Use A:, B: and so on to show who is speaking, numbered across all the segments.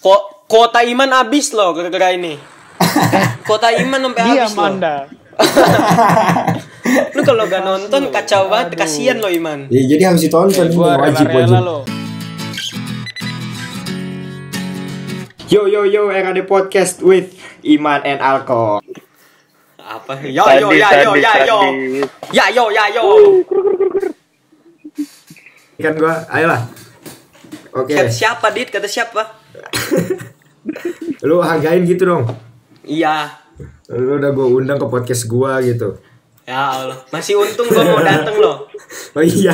A: Kota Iman habis loh gara-gara ini. Kota Iman sampai habis loh. Lu kalau gak nonton kacau banget, kasihan lo Iman.
B: Ya, jadi harus ditonton, wajib. Yo, RAD Podcast with Iman and Alko.
A: Apa? Yo.
B: Kan gua, ayolah. Oke.
A: Kata siapa, Dit? Kata siapa?
B: Lu hargain gitu dong.
A: Iya.
B: Lu udah gua undang ke podcast gua gitu.
A: Ya Allah, masih untung gua mau dateng loh.
B: Oh iya.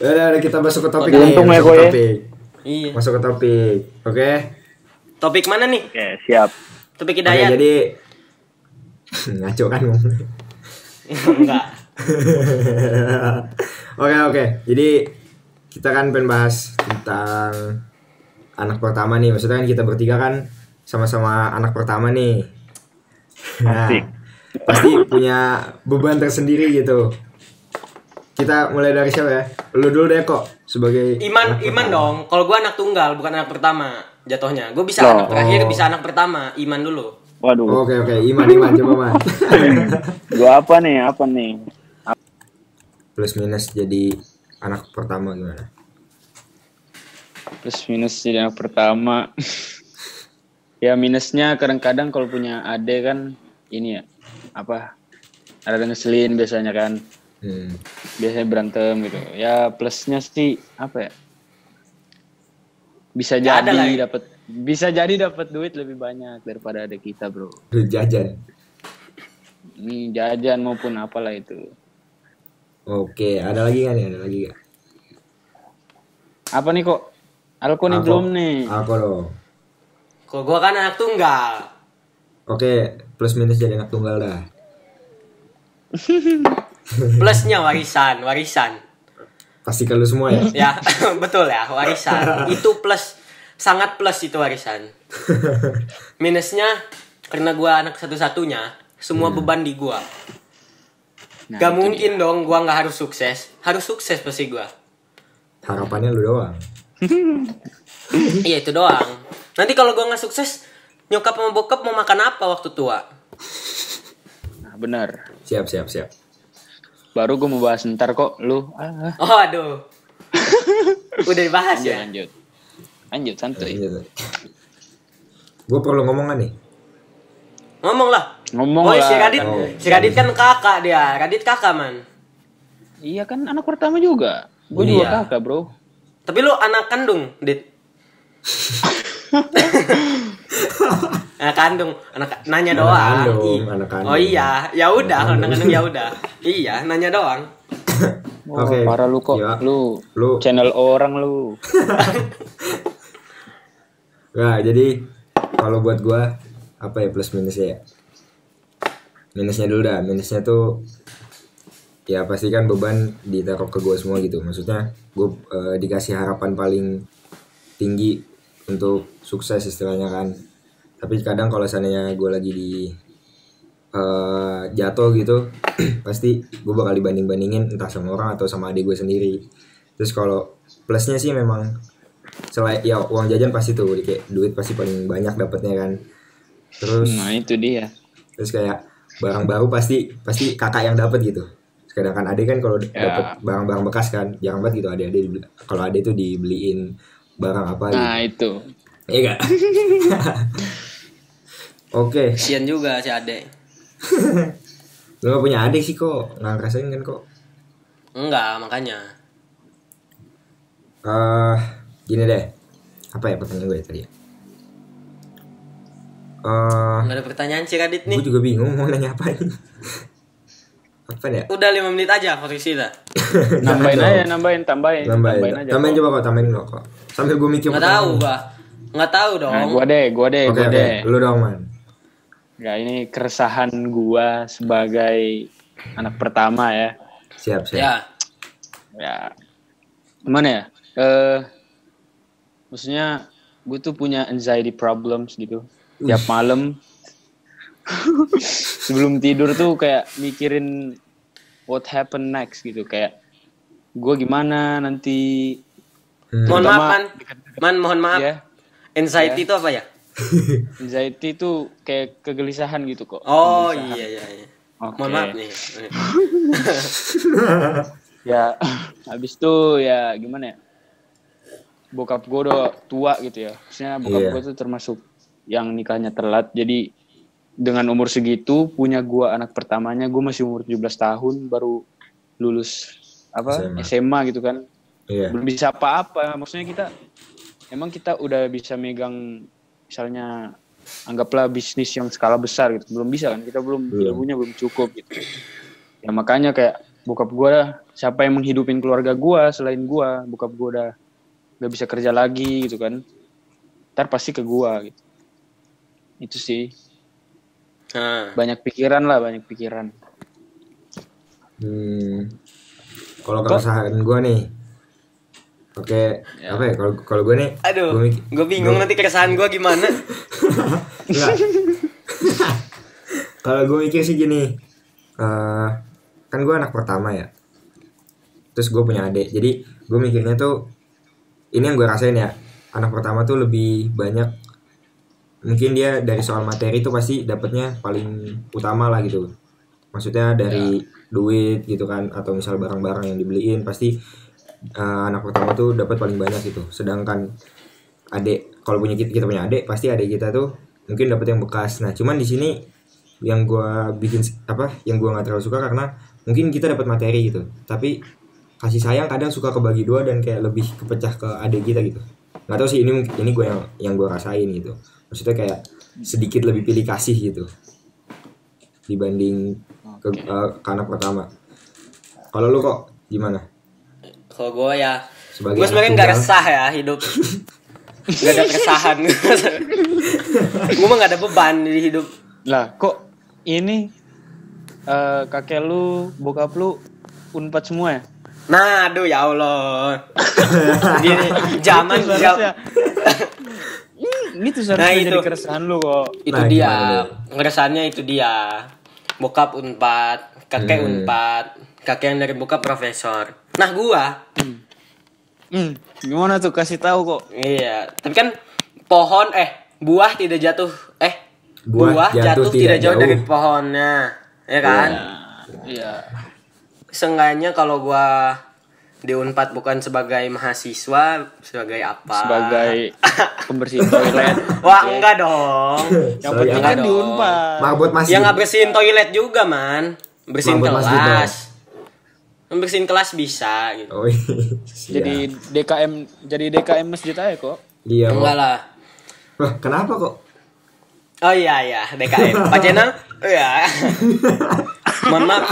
B: Udah kita masuk ke topik
C: nih. Untung ya gue.
A: Iya.
B: Masuk ke topik. Oke.
A: Topik mana nih?
C: Oke, siap.
A: Topik Hidayat.
B: Oke, jadi ngaco kan ngomong.
A: Enggak.
B: Oke. Jadi kita kan pengen bahas tentang anak pertama nih. Maksudnya kan kita bertiga kan sama-sama anak pertama nih. Nah, pasti punya beban tersendiri gitu. Kita mulai dari siapa ya? Lu dulu deh kok sebagai
A: Iman dong. Kalau gua anak tunggal bukan anak pertama jatuhnya. Gua bisa anak terakhir, bisa anak pertama. Iman dulu.
C: Waduh.
B: Oke. Iman coba Man.
C: Gua apa nih?
B: Plus minus jadi anak pertama gimana?
C: Plus minus jadi anak pertama. Ya minusnya kadang-kadang kalau punya adik kan ini ya ada ngeselin biasanya kan. Biasanya berantem gitu. Ya plusnya sih apa ya? Bisa jadi dapat duit lebih banyak daripada adik kita, bro.
B: Duit jajan.
C: Ini jajan maupun apalah itu.
B: Oke, ada lagi nggak nih?
C: Apa nih kok? Alko nih belum nih.
B: Alko dong.
A: Kalau gua kan anak tunggal.
B: Oke, plus minus jadi anak tunggal dah.
A: Plusnya warisan.
B: Pasti kalau semua ya?
A: Ya, betul ya, warisan. Itu plus, sangat plus itu warisan. Minusnya karena gua anak satu-satunya, semua beban di gua. Gak mungkin dong gua nggak harus sukses. Harus sukses pasti gua.
B: Harapannya lu doang.
A: Iya itu doang. Nanti kalau gua nggak sukses, nyokap sama bokap mau makan apa waktu tua?
C: Nah, benar.
B: Siap.
C: Baru gue mau bahas ntar kok lu.
A: Oh aduh. Udah dibahas ya.
C: Lanjut santuy.
B: Gue perlu ngomongan nih.
A: Ngomong lah. Si Radit kan kakak dia. Radit kakak man.
C: Iya kan anak pertama juga. Gue juga kakak bro.
A: Tapi lu anak kandung, Dit. Anak kandung, nanya doang.
B: Anak kandung.
A: Oh iya, ya udah, anak kandung ya udah. Iya, nanya doang.
C: Oke. Parah lu kok. Ya. Lu channel orang lu.
B: Nah, jadi kalau buat gua apa ya plus minusnya ya? Minusnya dulu dah. Minusnya tuh ya pasti kan beban ditaruh ke gua semua gitu. Maksudnya gua dikasih harapan paling tinggi untuk sukses istilahnya kan. Tapi kadang kalau seandainya gue lagi di jatuh gitu pasti gue bakal dibanding-bandingin entah sama orang atau sama adik gue sendiri. Terus kalau plusnya sih memang selain ya uang jajan pasti tuh kayak duit pasti paling banyak dapatnya kan. Terus
C: nah itu dia.
B: Terus kayak barang baru pasti kakak yang dapat gitu. Sedangkan adik kan kalau dapat barang-barang bekas kan jarang banget gitu adik kalau adik tuh dibeliin barang apa gitu.
C: Nah itu.
B: Iya gak? Oke.
A: Kasian juga si adek.
B: Lu gak punya adik sih kok, gak ngerasain kan kok?
A: Enggak, makanya.
B: Gini deh. Apa ya pertanyaan gue tadi ya?
A: Gak ada pertanyaan si Radit nih.
B: Gue juga bingung mau nanya apa ini. Apa ya?
A: Udah 5 menit aja posisi dah.
C: Tambahin aja.
B: Tambahin coba kok. Sambil gue mikir.
A: Nggak tahu dong.
C: Nah, gua deh.
B: Lu dong man.
C: Ya ini keresahan gua sebagai anak pertama ya.
B: Siap.
C: Ya. Gimana ya? Maksudnya gue tuh punya anxiety problems gitu. Tiap malam sebelum tidur tuh kayak mikirin what happen next gitu, kayak gue gimana nanti.
A: Mohon maaf. Anxiety itu apa ya?
C: Anxiety itu kayak kegelisahan gitu kok.
A: Oh
C: Kegelisahan.
A: iya.
C: Oke.
A: Mohon maaf nih.
C: Ya, habis itu ya gimana ya? Bokap gue udah tua gitu ya. Maksudnya bokap
B: Iya.
C: gue tuh termasuk yang nikahnya telat. Jadi dengan umur segitu punya gue anak pertamanya, gue masih umur 17 tahun baru lulus SMA gitu kan.
B: Iya.
C: Belum bisa apa-apa. Maksudnya kita udah bisa megang misalnya anggaplah bisnis yang skala besar gitu. Belum bisa kan? Kita belum ilmunya belum cukup gitu. Ya makanya kayak bokap gue siapa yang menghidupin keluarga gue selain gue, bokap gue udah gak bisa kerja lagi gitu kan, ntar pasti ke gue gitu. Itu sih banyak pikiran.
B: Kalau keresahan gue nih, oke, apa ya? Kalau gue nih,
A: aduh, gue bingung nanti keresahan gue gimana.
B: Enggak. Kalau gue mikir sih gini, kan gue anak pertama ya, terus gue punya adik, jadi gue mikirnya tuh ini yang gue rasain ya, anak pertama tuh lebih banyak, mungkin dia dari soal materi tuh pasti dapatnya paling utama lah gitu, maksudnya dari duit gitu kan, atau misal barang-barang yang dibeliin pasti anak pertama tuh dapat paling banyak gitu. Sedangkan adik, kalau kita punya adik, pasti adik kita tuh mungkin dapat yang bekas. Nah cuman di sini yang gue bikin yang gue nggak terlalu suka karena mungkin kita dapat materi gitu, tapi kasih sayang kadang suka kebagi dua dan kayak lebih kepecah ke adik kita gitu. Nggak tahu sih, ini gue yang gue rasain gitu. Maksudnya kayak sedikit lebih pilih kasih gitu dibanding ke anak pertama. Kalau lu kok gimana?
A: Kalau gue ya,
B: Sebagai
A: gue sebenarnya nggak resah ya hidup. Gak ada keresahan. Gue mah gak ada beban di hidup.
C: Lah kok ini kakek lu, bokap lu Unpad semua ya?
A: Nah, aduh ya Allah. Zaman
C: Itu seharusnya jadi keresahan lu kok.
A: Itu
B: Nah,
A: dia.
B: gimana
A: Keresahannya itu dia. Bokap Unpad, kakek Unpad, kakek yang dari bokap profesor. Nah, gua.
C: Gimana tuh, kasih tahu kok.
A: Iya, tapi kan buah tidak jatuh. Buah jatuh tidak jauh dari pohonnya. Ya kan?
C: Iya.
A: Seenggaknya kalau gua di Unpad bukan sebagai mahasiswa, sebagai apa?
C: Sebagai pembersih toilet.
A: Wah, enggak dong.
C: Yang penting kan di Unpad.
B: Marbot masih.
A: Ya nggak bersihin toilet juga, man. Bersihin kelas. Membersihin kelas bisa gitu.
B: Oh,
C: jadi DKM masjid aja kok.
B: Iya.
A: Enggak lah.
B: Wah, kenapa kok?
A: Oh iya, DKM. Pak Jenal? Iya. Mohon maaf.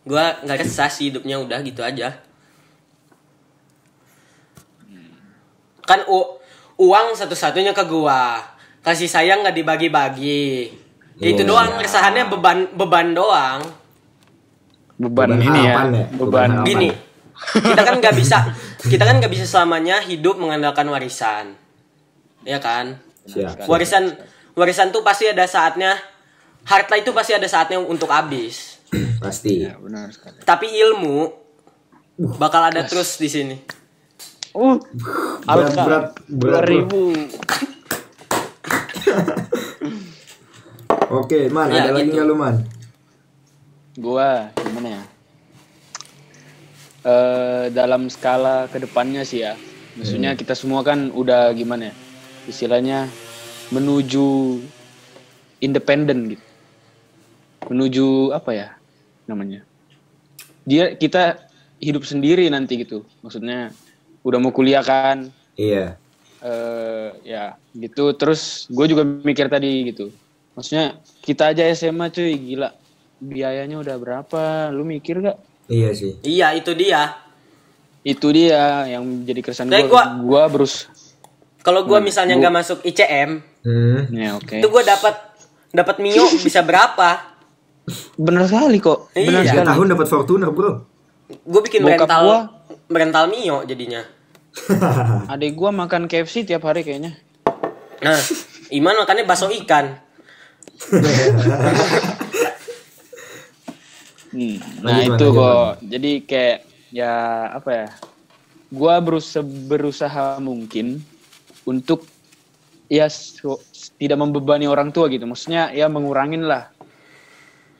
A: Gua nggak resah sih, hidupnya udah gitu aja. Kan uang satu-satunya ke gua. Kasih sayang nggak dibagi-bagi. Itu doang keresahannya, beban doang.
C: Beban ini ya. Beban
A: gini. Kita kan nggak bisa selamanya hidup mengandalkan warisan. Ya kan?
B: Siap.
A: Warisan tuh pasti ada saatnya. Harta itu pasti ada saatnya untuk habis.
B: Pasti.
C: Ya, benar sekali.
A: Tapi ilmu bakal ada terus di sini.
B: Berat
C: 2000.
B: Oke, Man,
A: Ya,
B: ada lagi
A: gitu.
B: nggak lu, Man?
C: Gua gimana ya? Dalam skala kedepannya sih ya. Maksudnya kita semua kan udah gimana ya? Istilahnya menuju independen gitu. Menuju apa ya namanya? Kita hidup sendiri nanti gitu. Maksudnya udah mau kuliah kan?
B: Iya.
C: Ya gitu. Terus gue juga mikir tadi gitu. Maksudnya kita aja SMA cuy, gila. Biayanya udah berapa? Lu mikir gak?
B: Iya sih.
A: Iya, itu dia.
C: Itu dia yang jadi keresahan
A: Tapi
C: gue. Gue
A: kalau gua misalnya nggak masuk ICM,
C: ya oke.
A: itu gua dapat Mio bisa berapa?
C: Bener sekali kok. Bener
A: Iya.
B: Tiga tahun dapat Fortuner, bro.
A: Gue bikin
C: Bokap
A: rental Mio jadinya.
C: Adik gue makan KFC tiap hari kayaknya.
A: Nah, Iman makannya bakso ikan.
C: Nah
B: Lanjut,
C: itu
B: Man,
C: kok. Jadi kayak ya apa ya? gue berusaha mungkin untuk ya tidak membebani orang tua gitu. Maksudnya ya mengurangin lah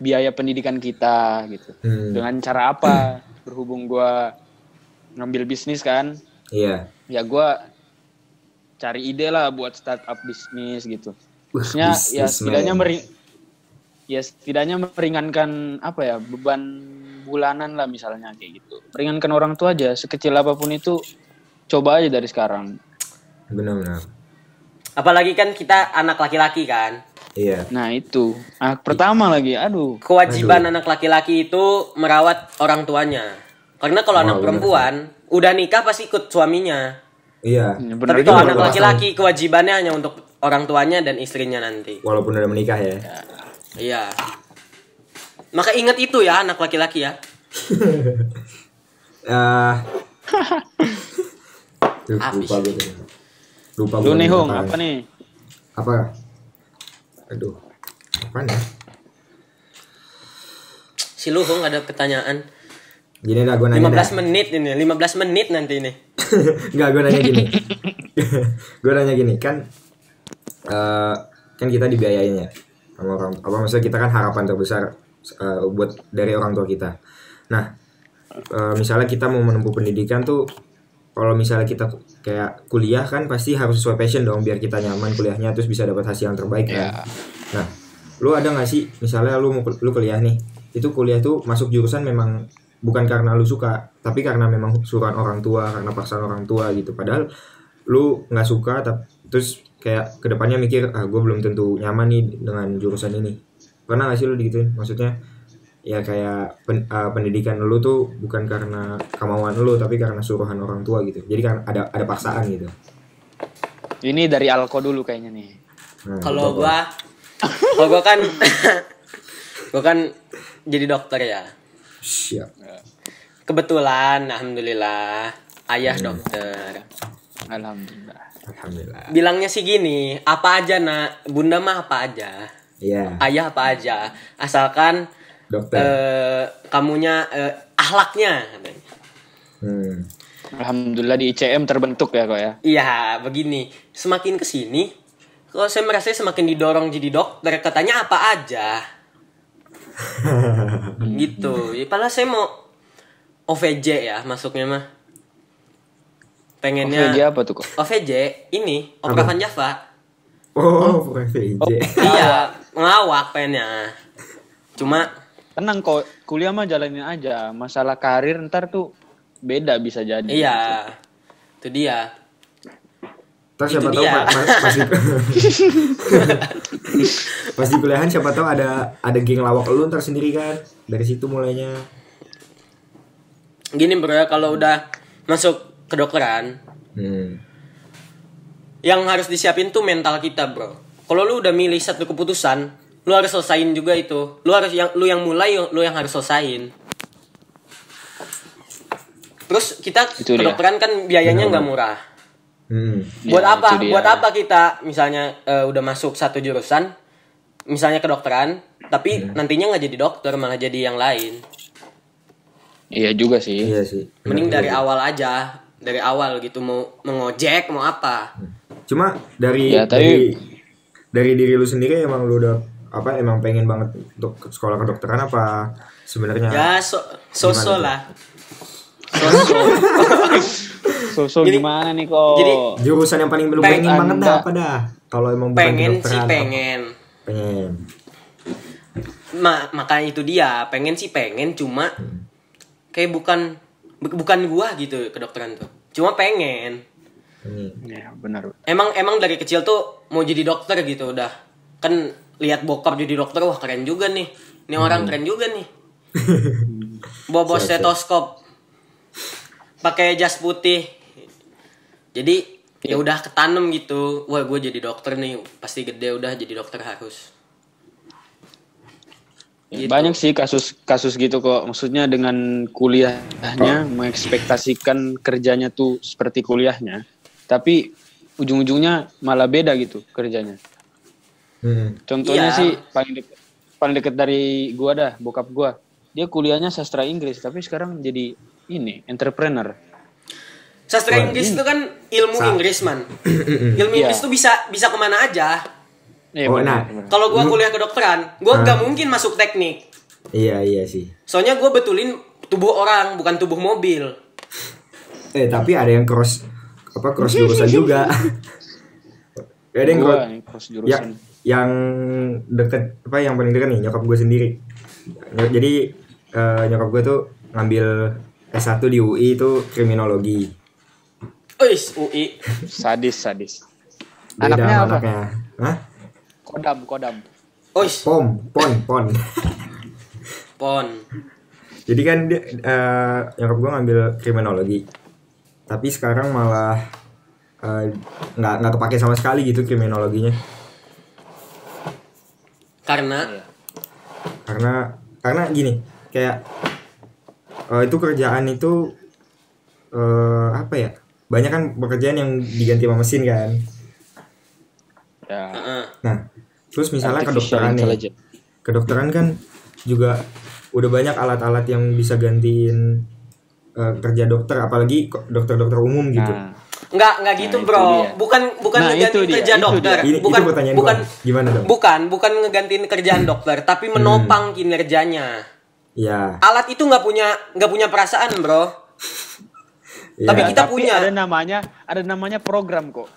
C: biaya pendidikan kita gitu. Dengan cara apa? Berhubung gue ngambil bisnis kan.
B: Iya.
C: Ya gue cari ide lah buat startup bisnis gitu. Maksudnya ya setidaknya meringankan apa ya, beban bulanan lah misalnya kayak gitu. Meringankan orang tua aja, sekecil apapun itu coba aja dari sekarang.
B: Benar-benar.
A: Apalagi kan kita anak laki-laki kan.
B: Iya.
C: Nah itu anak pertama lagi, aduh.
A: Kewajiban anak laki-laki itu merawat orang tuanya. Karena kalau anak perempuan udah nikah pasti ikut suaminya.
B: Iya.
A: Tapi kalau anak laki-laki kewajibannya hanya untuk orang tuanya dan istrinya nanti.
B: Walaupun udah menikah ya.
A: Iya. Maka ingat itu ya anak laki-laki ya.
B: Lupa
C: Lu nih Hong, apa nih?
B: Apa? Aduh. Apa nih?
A: Si lu Hong ada pertanyaan.
B: Gini dah, gue nanya
A: 15 menit ini, 15 menit nanti ini.
B: Enggak, gue nanya gini. Gue nanya gini, kan kita dibiayain ya sama orang, apa maksudnya kita kan harapan terbesar buat dari orang tua kita. Nah, misalnya kita mau menempuh pendidikan tuh, kalau misalnya kita kayak kuliah kan pasti harus sesuai passion dong biar kita nyaman kuliahnya terus bisa dapat hasil yang terbaik kan. Nah, lu ada nggak sih misalnya lu kuliah nih, itu kuliah tuh masuk jurusan memang bukan karena lu suka, tapi karena memang suruhan orang tua, karena paksaan orang tua gitu. Padahal lu nggak suka, terus kayak kedepannya mikir, gue belum tentu nyaman nih dengan jurusan ini. Pernah nggak sih lu digituin? Maksudnya ya kayak pendidikan lu tuh bukan karena kemauan lu, tapi karena suruhan orang tua gitu. Jadi kan ada paksaan gitu.
C: Ini dari Alko dulu kayaknya nih.
B: Nah,
A: Kalau gua kan gua kan jadi dokter ya.
B: Siap.
A: Kebetulan alhamdulillah ayah dokter.
C: Alhamdulillah.
A: Bilangnya sih gini, apa aja nak, bunda mah apa aja.
B: Iya.
A: Ayah apa aja, asalkan
B: Dokter.
A: kamunya akhlaknya katanya.
C: Alhamdulillah di ICM terbentuk ya kok ya.
A: Iya, begini. Semakin kesini, kok saya merasa semakin didorong jadi dokter. Katanya apa aja. Gitu. Ya, padahal saya mau OVJ ya masuknya mah. Pengennya.
C: OVJ apa tuh kok?
A: OVJ ini Operasi Java.
B: Oh, OVJ.
A: Iya, ngelawak pengennya. Cuma
C: tenang kok, kuliah mah jalanin aja. Masalah karir ntar tuh beda bisa jadi.
A: iya. Itu dia.
B: Terus siapa tahu pas di kuliahan siapa tahu ada geng lawak lu ntar sendiri kan. Dari situ mulainya.
A: Gini bro ya, kalau udah masuk kedokteran, yang harus disiapin tuh mental kita bro. Kalau lu udah milih satu keputusan, lu harus selesain juga itu. Lu yang mulai, lu yang harus selesain. Terus kita
C: itu
A: kedokteran kan biayanya nggak murah. Buat
C: Ya,
A: apa? Buat apa kita misalnya udah masuk satu jurusan, misalnya kedokteran, tapi nantinya nggak jadi dokter, malah jadi yang lain.
C: Iya juga sih.
B: Iya sih.
A: Mending dari awal aja, dari awal gitu, mau ngojek, mau apa.
B: Cuma dari
C: Ya, tapi
B: dari diri lu sendiri emang lu udah emang pengen banget untuk sekolah kedokteran apa sebenarnya?
A: Ya so lah.
C: So gimana nih kok?
A: Jadi
B: Jurusan yang paling belum pengen banget dah apa dah? Kalau emang bukan
A: pengen sih
B: kedokteran,
A: pengen. Makanya itu dia, pengen sih pengen, cuma kayak bukan gua gitu kedokteran tuh. Cuma pengen.
C: Ya, benar.
A: Emang dari kecil tuh mau jadi dokter gitu udah. Kan lihat bokap jadi dokter, wah keren juga nih. Ini orang keren juga nih. Bawa stetoskop. Pakai jas putih. Jadi ya udah ketanem gitu. Wah, gue jadi dokter nih, pasti gede udah jadi dokter harus.
C: Gitu. Banyak sih kasus gitu kok. Maksudnya dengan kuliahnya mengekspektasikan kerjanya tuh seperti kuliahnya, tapi ujung-ujungnya malah beda gitu kerjanya. Contohnya sih paling deket dari gua dah, bokap gua. Dia kuliahnya sastra Inggris, tapi sekarang jadi entrepreneur.
A: Sastra Inggris itu kan ilmu Inggris, man. Ilmu Inggris tuh bisa kemana aja.
C: Iya,
B: Oh,
C: benar,
B: nah.
C: benar.
A: Kalau gua kuliah kedokteran, gua nggak mungkin masuk teknik.
B: Iya sih.
A: Soalnya gua betulin tubuh orang, bukan tubuh mobil.
B: Tapi ada yang cross jurusan juga. Ada yang
C: Gua nih, cross
B: ya,
C: jurusan.
B: yang deket yang paling deket nih nyokap gue sendiri. Jadi nyokap gue tuh ngambil S1 di UI itu kriminologi.
A: Uis, UI.
C: Sadis.
B: Beda
C: Anaknya
B: sama
C: apa?
B: anaknya. Hah?
C: Kodam.
A: Uis,
B: Pon.
A: pon.
B: Jadi kan dia, nyokap gue ngambil kriminologi. Tapi sekarang malah nggak kepake sama sekali gitu kriminologinya. Karena gini, kayak itu kerjaan itu apa ya? Banyak kan pekerjaan yang diganti sama mesin kan.
C: Ya.
B: Nah, terus misalnya
C: Artificial
B: kedokteran nih.
C: intelligence.
B: Kedokteran kan juga udah banyak alat-alat yang bisa gantiin kerja dokter, apalagi dokter-dokter umum gitu.
A: Enggak gitu,
C: Nah,
A: bro.
C: itu dia.
A: Bukan
C: Nah,
A: ngegantiin
C: itu dia,
A: kerja
C: itu
A: dokter.
C: dia.
A: Bukan
B: Itu pertanyaan
A: bukan
B: gua. Gimana dong?
A: bukan ngegantiin kerjaan dokter, tapi menopang kinerjanya.
B: Iya.
A: Alat itu nggak punya perasaan, bro.
B: Iya.
A: Tapi kita
C: Tapi
A: punya.
C: ada namanya program kok.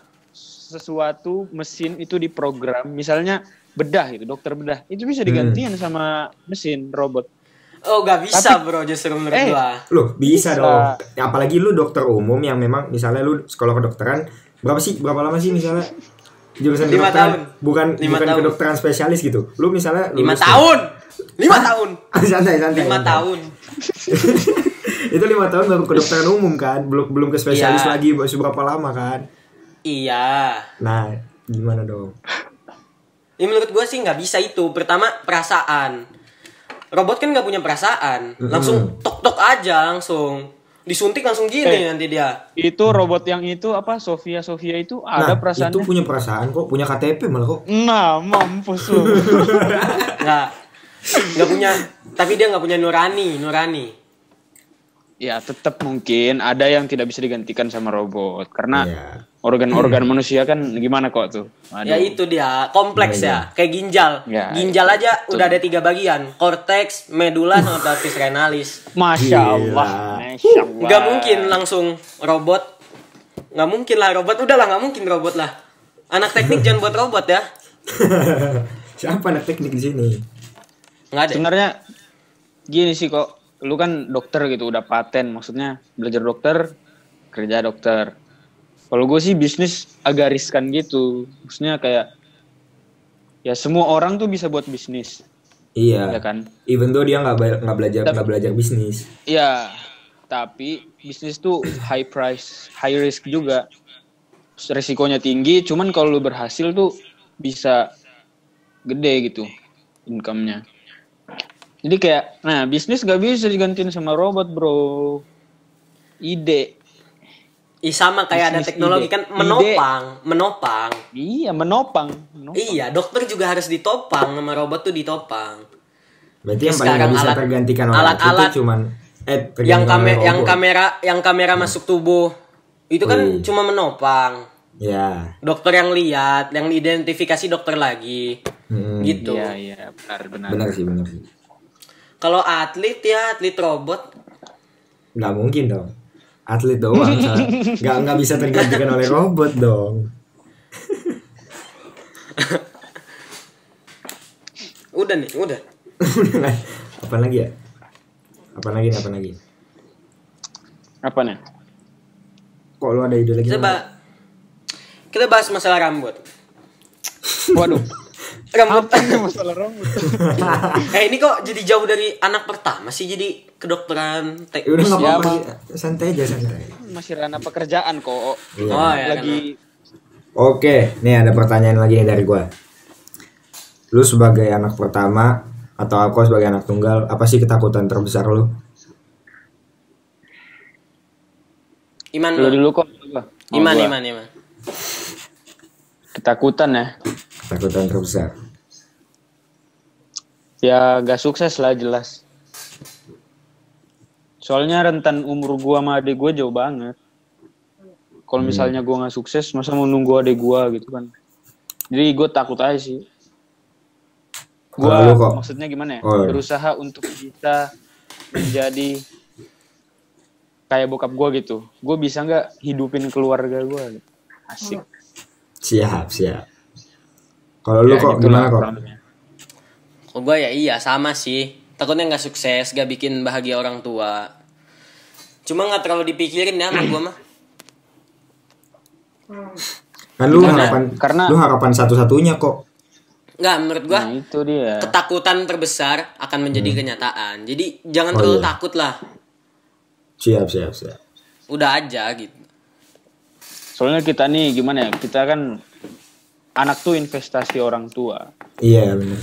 C: Sesuatu mesin itu diprogram, misalnya bedah gitu, dokter bedah. Itu bisa digantikan sama mesin robot.
A: Oh, nggak bisa, bro, justru menurut gua.
B: Loh, bisa
C: Bisa.
B: dong. Apalagi lu dokter umum yang memang misalnya lu sekolah kedokteran, berapa lama sih misalnya jurusan
A: 5
B: kedokteran?
A: tahun.
B: Bukan
A: 5 tahun.
B: kedokteran spesialis gitu. Lu misalnya
A: 5
B: lulus
A: tahun. 5 tahun.
B: santai.
A: 5 tahun.
B: Itu 5 tahun baru kedokteran umum kan, belum ke spesialis
A: Iya.
B: lagi, berapa lama kan?
A: Iya.
B: Nah, gimana dong?
A: Ya, menurut gua sih nggak bisa itu. Pertama, perasaan. Robot kan nggak punya perasaan. Langsung tok aja langsung. Disuntik langsung gini nanti dia.
C: Itu robot yang itu apa Sofia itu ada perasaannya.
B: Itu punya perasaan kok, punya KTP malah kok.
C: Nah, mampus lu.
A: Nggak punya. Tapi dia nggak punya nurani.
C: Ya, tetap mungkin ada yang tidak bisa digantikan sama robot karena
B: Iya.
C: organ-organ manusia kan gimana kok tuh.
A: Ya itu dia, kompleks ya. Kayak ginjal.
C: Ya,
A: Ginjal aja udah ada 3 bagian. Korteks, medula, sama pelvis renalis.
C: Masya Allah.
A: Nggak mungkin langsung robot. Nggak mungkin lah robot. Udahlah, nggak mungkin robot lah. Anak teknik jangan buat robot ya.
B: Siapa anak teknik di sini?
A: Nggak ada.
C: Sebenarnya gini sih kok, lu kan dokter gitu, udah paten, maksudnya belajar dokter, kerja dokter. Kalau gue sih bisnis agak riskan gitu, maksudnya kayak ya semua orang tuh bisa buat bisnis,
B: Iya.
C: ya kan?
B: Even though dia nggak belajar bisnis.
C: Ya, tapi bisnis tuh high price, high risk juga, resikonya tinggi. Cuman kalau lu berhasil tuh bisa gede gitu income-nya. Jadi kayak, nah bisnis gak bisa digantiin sama robot bro. Ide.
A: Sama kayak ada
C: Bisnis
A: teknologi
C: ide.
A: kan menopang.
C: Iya menopang.
A: Iya, dokter juga harus ditopang sama robot tuh ditopang.
B: Berarti yang paling
A: Sekarang
B: nggak bisa tergantikan oleh
A: alat-alat
B: itu cuman
A: yang kamera masuk tubuh itu kan
B: Wih.
A: cuma menopang.
B: Ya.
A: Dokter yang lihat, yang identifikasi dokter lagi. Gitu.
C: Iya benar.
B: Benar sih.
A: Kalau atlet robot.
B: Nggak mungkin dong. Atlet doang. Nggak bisa tergantikan oleh robot dong.
A: Udah nih.
B: Apa lagi ya? Apa lagi?
C: Apa nih?
B: Kok lu ada ide lagi?
A: Kita bahas masalah rambut.
C: Waduh.
A: Rambut.
C: Masalah rambut.
A: Ini kok jadi jauh dari anak pertama sih, jadi kedokteran
B: Ya udah nggak
C: Ya,
B: apa-apa. Santai aja.
C: Masih ranah pekerjaan kok.
B: Iya.
A: Oh ya.
C: Lagi
B: Oke, nih ada pertanyaan lagi nih dari gua. Lu sebagai anak pertama atau aku sebagai anak tunggal, apa sih ketakutan terbesar lu?
A: Iman
C: lu
A: lu.
C: dulu kok.
A: Iman.
C: Ketakutan ya.
B: Ketakutan terbesar.
C: Ya gak sukses lah jelas. Soalnya rentan umur gua sama adik gua jauh banget. kalau misalnya gue nggak sukses, masa mau nunggu adek gue gitu kan. Jadi gue takut aja sih. Gue maksudnya gimana ya? Berusaha untuk bisa menjadi kayak bokap gue gitu. Gue bisa nggak hidupin keluarga gue? Gitu. Asik.
B: Siap. Kalau lu kok gimana kok?
A: Kalau gue ya iya sama sih. Takutnya nggak sukses, gak bikin bahagia orang tua. Cuma nggak terlalu dipikirin ya sama gue mah.
B: Kan lu harapan satu-satunya kok.
A: Nggak, menurut gue
C: itu dia.
A: Ketakutan terbesar akan menjadi kenyataan. Jadi jangan terlalu takut lah.
B: Siap.
A: Udah aja gitu.
C: Soalnya kita nih gimana ya? Kita kan anak tuh investasi orang tua.
B: Iya benar.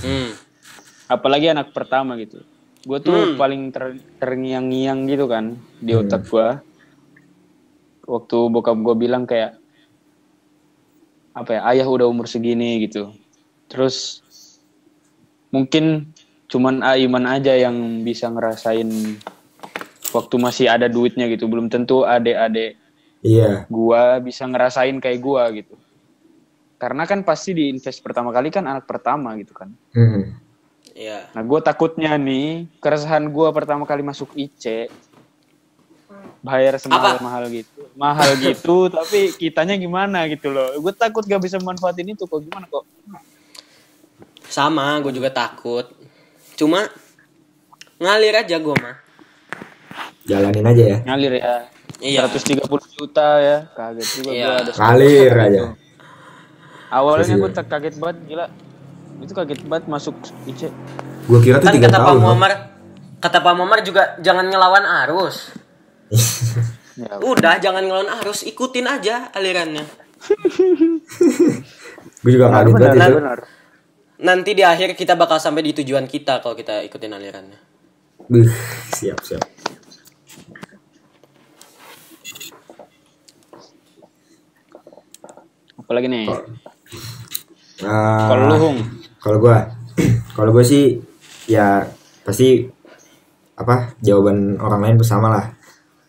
C: Apalagi anak pertama gitu. Gue tuh paling terngiang-ngiang gitu kan di otak gue. Waktu bokap gue bilang kayak apa ya, ayah udah umur segini gitu. Terus mungkin cuman Aiman aja yang bisa ngerasain waktu masih ada duitnya gitu. Belum tentu adik-adik gua bisa ngerasain kayak gua gitu. Karena kan pasti diinvest pertama kali kan anak pertama gitu kan.
A: Iya.
C: Nah gua takutnya nih keresahan gua pertama kali masuk IC bayar semahal-mahal gitu. Mahal gitu tapi kitanya gimana gitu loh. Gue takut gak bisa manfaatin itu kok. Gimana kok?
A: Sama, gue juga takut. Cuma ngalir aja gue mah.
B: Jalanin aja ya.
C: Ngalir ya.
A: Iya.
C: 130 juta ya. Kaget juga gue ada.
B: Ngalir aja.
C: Awalnya gue kaget banget, gila. Itu kaget banget masuk IC.
B: Gue kira tuh 3 tahun.
A: Kata Pak Muammar juga jangan ngelawan arus. Ya, udah jangan ngelawan arus, ikutin aja alirannya. Gue
B: juga kaget banget itu.
A: Nanti di akhir kita bakal sampai di tujuan kita kalau kita ikutin alirannya.
B: Siap.
C: Apalagi nih?
B: Kalau lu, Hung? Kalau gue sih ya pasti jawaban orang lain sama lah.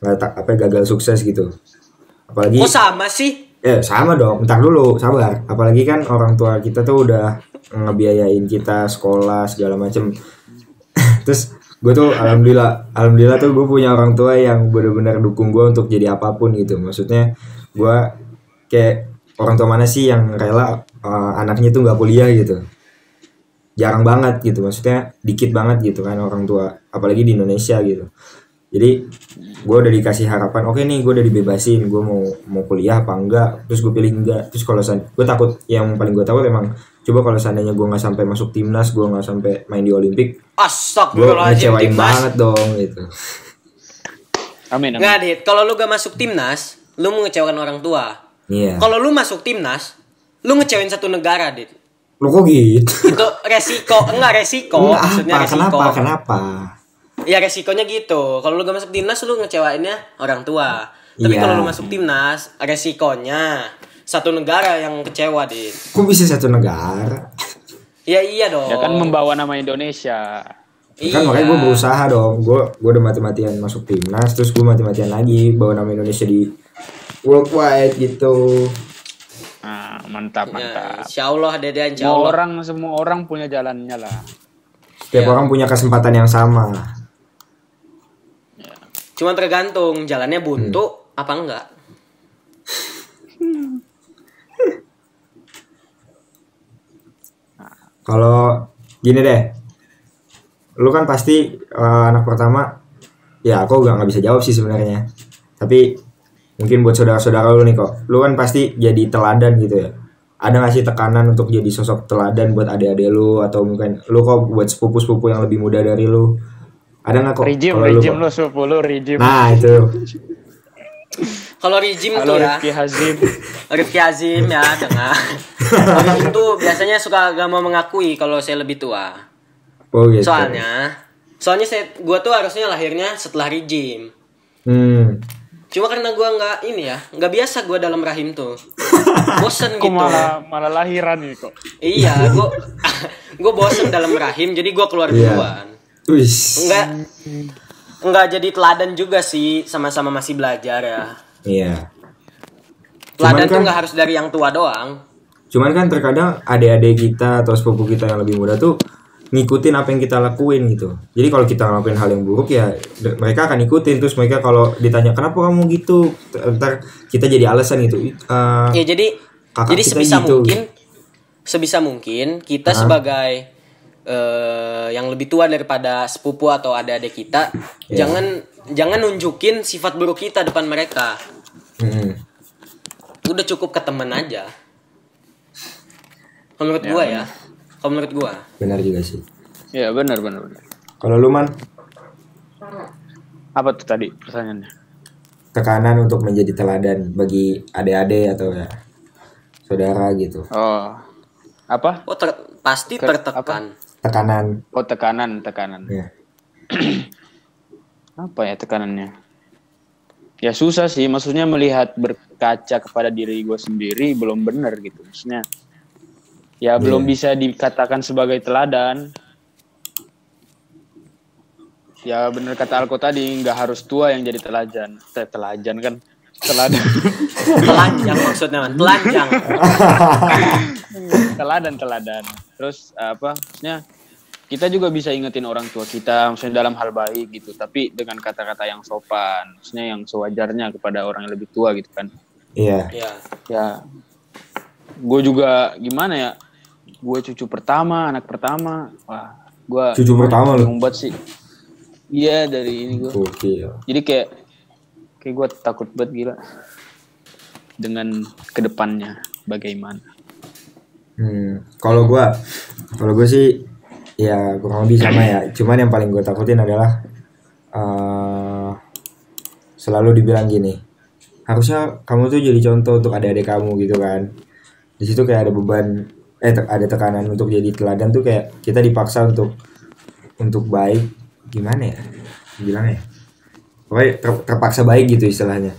B: Gagal sukses gitu. Apalagi
A: sama sih?
B: Sama dong, bentar dulu, sabar. Apalagi kan orang tua kita tuh udah ngebiayain kita sekolah segala macem. Terus gue tuh alhamdulillah tuh gue punya orang tua yang benar-benar dukung gue untuk jadi apapun gitu. Maksudnya gue kayak orang tua mana sih yang rela anaknya tuh nggak kuliah gitu. Jarang banget gitu, maksudnya dikit banget gitu kan orang tua, apalagi di Indonesia gitu. Jadi gue udah dikasih harapan, oke nih gue udah dibebasin, gue mau kuliah apa enggak, terus gue pilih enggak. Terus kalau gue takut, yang paling gue takut emang coba kalau seandainya gue nggak sampai masuk timnas, gue nggak sampai main di Olimpik, gue ngecewain banget dong gitu.
C: Amin.
A: Nggak Dit, kalau lu gak masuk timnas, lu mau ngecewakan orang tua.
B: Iya.
A: Kalau lu masuk timnas, lu ngecewain satu negara Dit.
B: Lu kok gitu?
A: Itu resiko, maksudnya resiko.
B: Kenapa?
A: Ya resikonya gitu. Kalau lu gak masuk timnas, lu ngecewainnya orang tua. Tapi kalau lu masuk timnas, resikonya satu negara yang kecewa, Dit.
B: Kok bisa satu negara?
A: Ya iya dong.
C: Ya kan membawa nama Indonesia.
B: Kan makanya gue berusaha dong. Gue udah mati-matian masuk timnas, terus gue mati-matian lagi bawa nama Indonesia di worldwide gitu.
C: Mantap.
A: Ya, Insyaallah Dede, insyaallah.
C: Semua orang punya jalannya lah.
B: Setiap orang punya kesempatan yang sama.
A: Cuma tergantung jalannya buntu apa enggak.
B: Kalau gini deh, lu kan pasti anak pertama, ya aku nggak bisa jawab sih sebenarnya. Tapi mungkin buat saudara-saudara lu nih kok, lu kan pasti jadi teladan gitu ya. Ada nggak sih tekanan untuk jadi sosok teladan buat adik-adik lu, atau mungkin lu kok buat sepupu-sepupu yang lebih muda dari lu? Ada nggak kok?
C: Rijim lu sepupu lu Rijim.
B: Nah itu.
A: Kalau Rijim tuh ya. Rifki Hazim ya dengar. Rijim tuh biasanya suka gak mau mengakui kalau saya lebih tua.
B: Oh gitu.
A: Soalnya gue tuh harusnya lahirnya setelah Rijim. Cuma karena gue nggak biasa gue dalam rahim tuh, bosen gitu.
C: Malah lahiran nih kok.
A: Iya, gue bosen dalam rahim, jadi gue keluar duluan. Enggak jadi teladan juga sih, sama-sama masih belajar ya.
B: Iya.
A: Teladan tuh
B: kan-
A: nggak harus dari yang tua doang.
B: Cuman kan terkadang adik-adik kita atau sepupu kita yang lebih muda tuh ngikutin apa yang kita lakuin gitu. Jadi kalau kita ngelakuin hal yang buruk ya mereka akan ikutin. Terus mereka kalau ditanya kenapa kamu gitu, ntar kita jadi alasan gitu.
A: Ya jadi
B: Kakak kita gitu.
A: sebisa mungkin kita sebagai yang lebih tua daripada sepupu atau adik-adik kita, jangan nunjukin sifat buruk kita depan mereka. Udah cukup ke teman aja. Kalau menurut gua ya. Kalau menurut gua.
B: Benar juga sih.
C: Ya benar.
B: Kalau lu Man,
C: Apa tuh tadi pertanyaannya?
B: tekanan untuk menjadi teladan bagi adik-adik atau ya saudara gitu.
C: Oh, apa?
A: Oh pasti tertekan.
B: Tekanan.
C: Oh, tekanan.
B: Ya.
C: Apa ya tekanannya? Ya susah sih, maksudnya melihat berkaca kepada diri gue sendiri belum benar gitu. Maksudnya ya belum bisa dikatakan sebagai teladan. Ya benar kata Alko tadi, nggak harus tua yang jadi teladan. Teladan kan? Teladan.
A: Telanjang maksudnya, Man. Telanjang.
C: Teladan. Terus apa? Maksudnya kita juga bisa ingetin orang tua kita, maksudnya dalam hal baik gitu, tapi dengan kata-kata yang sopan, maksudnya yang sewajarnya kepada orang yang lebih tua gitu kan.
B: Iya.
C: Ya, gue juga gimana ya? Gue cucu pertama, anak pertama. Wah, gue
B: Cucu pertama lu.
C: Buat sih. Iya dari ini gue.
B: Oke.
C: Jadi kayak gue takut banget gila dengan kedepannya bagaimana.
B: Kalau gue sih ya kurang lebih sama ya. Cuman yang paling gue takutin adalah selalu dibilang gini, harusnya kamu tuh jadi contoh untuk adik-adik kamu gitu kan. Di situ kayak ada beban, ada tekanan untuk jadi teladan tuh, kayak kita dipaksa untuk baik, gimana ya bilangnya, pokoknya terpaksa baik gitu istilahnya,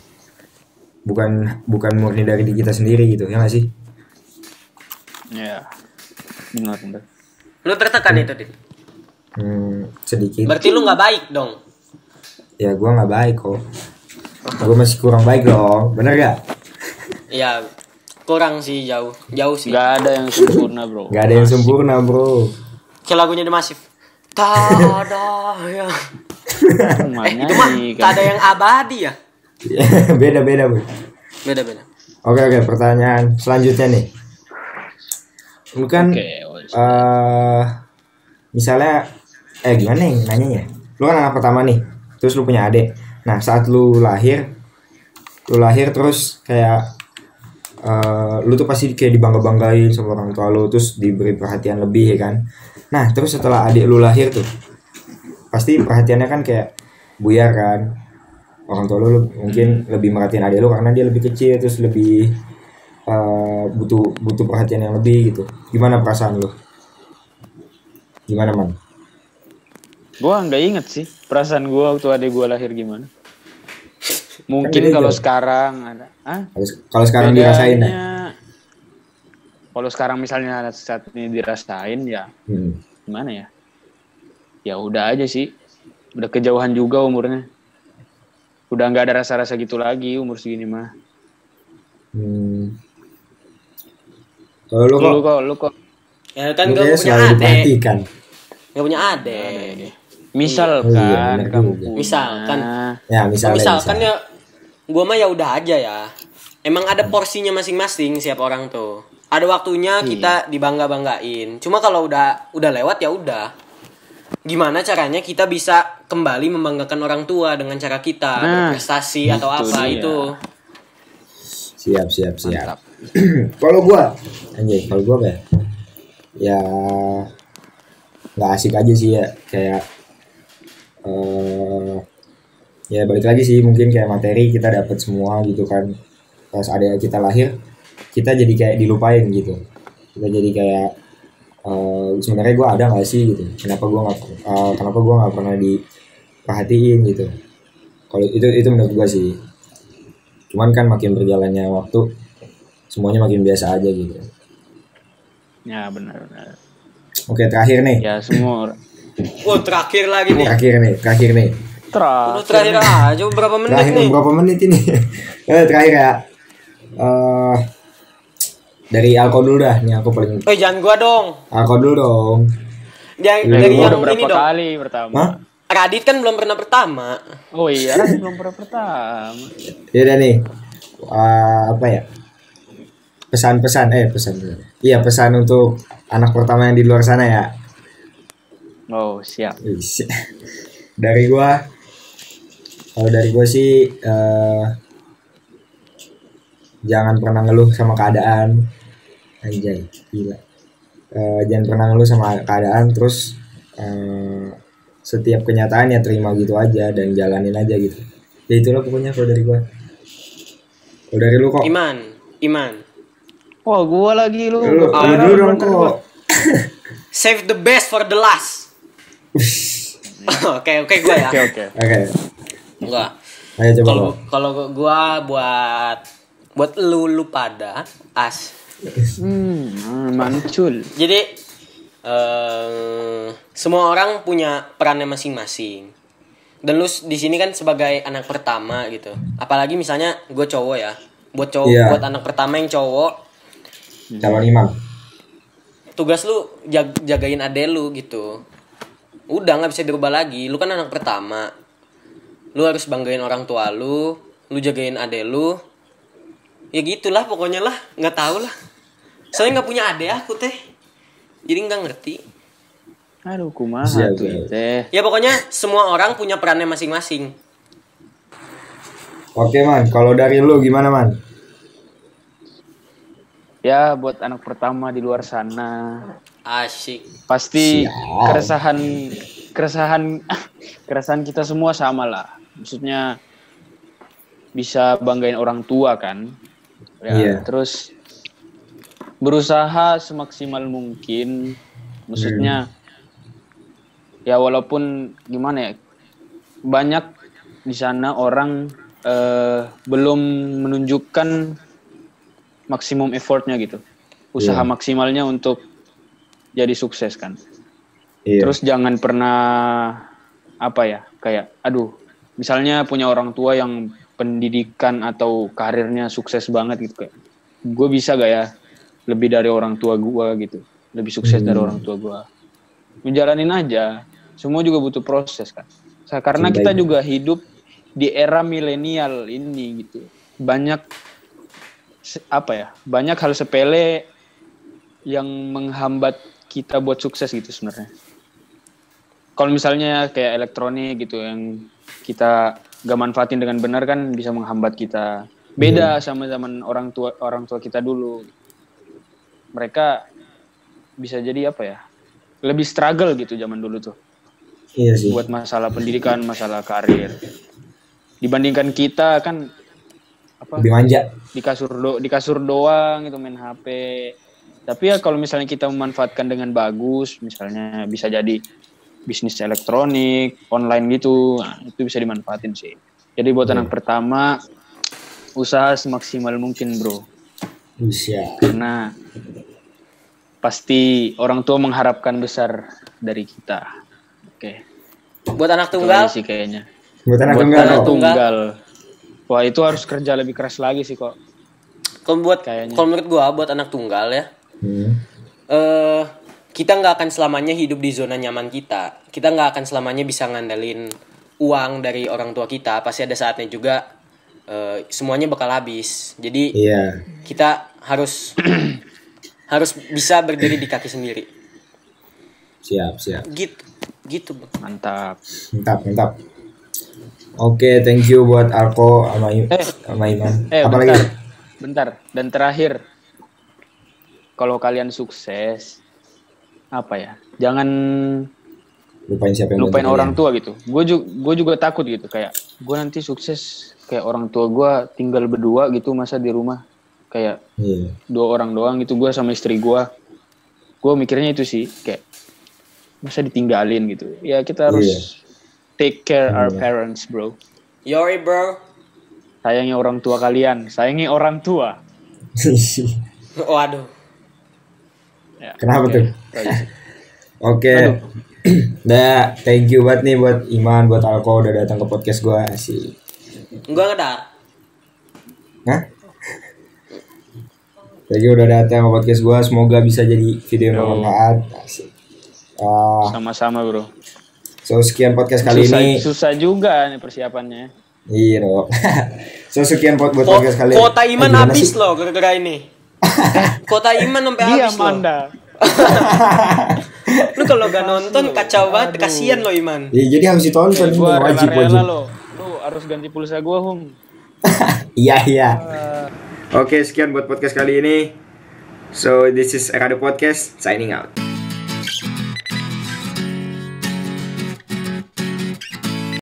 B: bukan murni dari diri kita sendiri gitu, ya nggak sih?
C: Ya, benar.
A: Lu tertekan itu, Dit?
B: Sedikit.
A: Berarti lu nggak baik dong?
B: Ya gue nggak baik kok, gue masih kurang baik dong, bener gak?
A: Iya, kurang sih, jauh sih.
C: Gak ada yang sempurna bro.
B: Gak ada yang sempurna bro.
A: Kayak lagunya The Massive. Tak ada yang itu mah tak ada yang abadi ya.
B: Beda bro.
A: Beda.
B: Oke, pertanyaan selanjutnya nih. Bukan misalnya gimana yang nanyanya? Lu kan anak pertama nih, terus lu punya adik. Nah saat lu lahir terus kayak lu tuh pasti kayak dibangga-banggain sama orang tua lu, terus diberi perhatian lebih ya kan. Nah terus setelah adik lu lahir tuh pasti perhatiannya kan kayak buyar kan. Orang tua lu mungkin lebih merhatiin adik lu karena dia lebih kecil, terus lebih butuh perhatian yang lebih gitu. Gimana perasaan lu? Gimana Man?
C: Gua nggak inget sih perasaan gua waktu adik gua lahir gimana. Mungkin kalau sekarang ada.
B: Kalau sekarang dirasain
C: Kalau sekarang misalnya saat ini dirasain ya, gimana ya? Ya udah aja sih. Udah kejauhan juga umurnya. Udah nggak ada rasa-rasa gitu lagi umur segini mah.
B: Kalau lu kok
A: ya kan gak punya adik. Gak punya adik.
C: Misalkan kamu
A: misalkan
B: misalkan
A: ya gua mah ya udah aja ya. Emang ada porsinya masing-masing siap orang tuh. Ada waktunya kita dibangga-banggain. Cuma kalau udah lewat ya udah. Gimana caranya kita bisa kembali membanggakan orang tua dengan cara kita berprestasi atau apa dia. Itu.
B: Siap. Kalau gua kayak ya nggak asik aja sih ya, kayak ya balik lagi sih, mungkin kayak materi kita dapat semua gitu kan. Pas ada kita lahir kita jadi kayak dilupain gitu, kita jadi kayak sebenarnya gue ada nggak sih gitu, kenapa gue nggak pernah diperhatiin gitu. Kalau itu menurut gue sih. Cuman kan makin berjalannya waktu semuanya makin biasa aja gitu.
C: Ya benar.
B: Oke, terakhir nih.
C: Ya semua.
A: Terakhir lagi nih.
B: Terakhir nih.
A: Terakhir aja berapa menit nih?
B: Berapa menit ini? Terakhir ya. Dari Alko dulu dah, nih aku paling.
A: Jangan gua dong.
B: Alko dulu dong.
A: Dari
C: Gua
A: yang
C: udah berapa
A: ini dong.
C: kali pertama.
B: Hah?
A: Radit kan belum pernah pertama.
C: Oh iya, kan belum pernah pertama.
B: Ya udah nih. Apa ya? Pesan-pesan. Iya, pesan untuk anak pertama yang di luar sana ya.
C: Oh siap.
B: Dari gua, kalau dari gua sih jangan pernah ngeluh sama keadaan. Anjay, gila. Jangan pernah ngeluh sama keadaan, terus setiap kenyataan ya terima gitu aja dan jalanin aja gitu. Ya itulah pokoknya kalau dari gua. Kalau dari lu kok?
A: Iman.
C: Wah, gua lagi lu.
B: Lu dulu dong kok.
A: Save the best for the last. Oke, gua ya.
C: Oke.
A: Gua.
B: Ayo coba kok.
A: Kalau gua buat lu pada
C: Mancul.
A: Jadi semua orang punya perannya masing-masing. Dan lu di sini kan sebagai anak pertama gitu. Apalagi misalnya gue cowok ya. Buat anak pertama yang cowok,
B: calon imam.
A: tugas lu jagain adek lu gitu. Udah nggak bisa dirubah lagi. Lu kan anak pertama. Lu harus banggain orang tua lu jagain adek lu. Ya gitulah pokoknya lah, nggak tahu lah. Soalnya nggak punya adek aku teh. Jadi nggak ngerti.
C: Aduh, kumaha tuh teh.
A: Ya pokoknya semua orang punya perannya masing-masing.
B: Oke Man, kalau dari lu gimana Man?
C: Ya buat anak pertama di luar sana.
A: Asik.
C: Pasti
B: Siap.
C: keresahan kita semua sama lah. Maksudnya bisa banggain orang tua kan. Ya,
B: Iya.
C: Terus berusaha semaksimal mungkin. Maksudnya ya walaupun gimana ya, banyak di sana orang belum menunjukkan maksimum effortnya gitu. Usaha
B: Iya.
C: maksimalnya untuk jadi sukses kan.
B: Iya.
C: Terus jangan pernah kayak aduh, misalnya punya orang tua yang pendidikan atau karirnya sukses banget gitu, kayak gue bisa gak ya lebih dari orang tua gue gitu, lebih sukses dari orang tua gue. Menjalanin aja, semua juga butuh proses kan. Karena kita juga hidup di era milenial ini gitu, banyak hal sepele yang menghambat kita buat sukses gitu sebenarnya. Kalau misalnya kayak elektronik gitu yang kita gak manfaatin dengan benar kan bisa menghambat kita. Beda sama zaman orang tua kita dulu. Mereka bisa jadi lebih struggle gitu zaman dulu tuh.
B: Iya sih.
C: Buat masalah pendidikan, masalah karir. Dibandingkan kita kan
B: Lebih manja.
C: di kasur doang gitu main HP. Tapi ya kalau misalnya kita memanfaatkan dengan bagus, misalnya bisa jadi bisnis elektronik, online gitu, nah, itu bisa dimanfaatin sih. Jadi buat anak pertama, usaha semaksimal mungkin bro.
B: Bisa.
C: Karena pasti orang tua mengharapkan besar dari kita. Oke.
A: Buat anak
C: Itu
A: tunggal
C: aja sih kayaknya.
B: Buat anak
C: Buat
B: tunggal.
C: anak
B: kok.
C: tunggal. Wah itu harus kerja lebih keras lagi sih kok. Kayaknya.
A: Kalau menurut gua buat anak tunggal ya, kita nggak akan selamanya hidup di zona nyaman kita. Kita nggak akan selamanya bisa ngandelin uang dari orang tua kita. Pasti ada saatnya juga semuanya bakal habis. Jadi kita harus bisa berdiri di kaki sendiri.
B: Siap.
A: Gitu Bang.
C: Mantap.
B: Mantap. Oke, thank you buat Alko sama Iman. Apa lagi?
C: Bentar. Dan terakhir, kalau kalian sukses, jangan
B: Lupain siapa yang
C: lupain
B: bantu
C: orang
B: kalian.
C: tua gitu. Gue juga takut gitu, kayak gue nanti sukses kayak orang tua gue tinggal berdua gitu masa di rumah, kayak 2 orang doang gitu, gue sama istri gue mikirnya itu sih, kayak masa ditinggalin gitu. Ya kita harus take care our parents bro.
A: Yori bro.
C: Sayangi orang tua kalian, sayangi orang tua.
A: Waduh.
C: Ya,
B: Kenapa tuh? Oke. Dah, thank you banget nih buat Iman, buat Alko udah datang ke podcast gue sih.
A: Enggak ada.
B: Hah? Lagi udah datang ke podcast gue, semoga bisa jadi video yang bermanfaat. Asik.
C: Sama-sama bro.
B: So sekian podcast kali ini.
C: Susah juga nih persiapannya.
B: Iya dong. So sekian buat podcast kali ini.
A: Kota Iman habis loh gara-gara ini. Kota Iman sampai habis loh. Lu kalau gak nonton kacau banget, kasihan lo Iman.
B: Ya, jadi harus ditonton,
C: gua
B: wajib.
C: Lo. Lu harus ganti pulsa gua, Hum.
B: Iya. Oke, sekian buat podcast kali ini. So this is Erado Podcast signing out.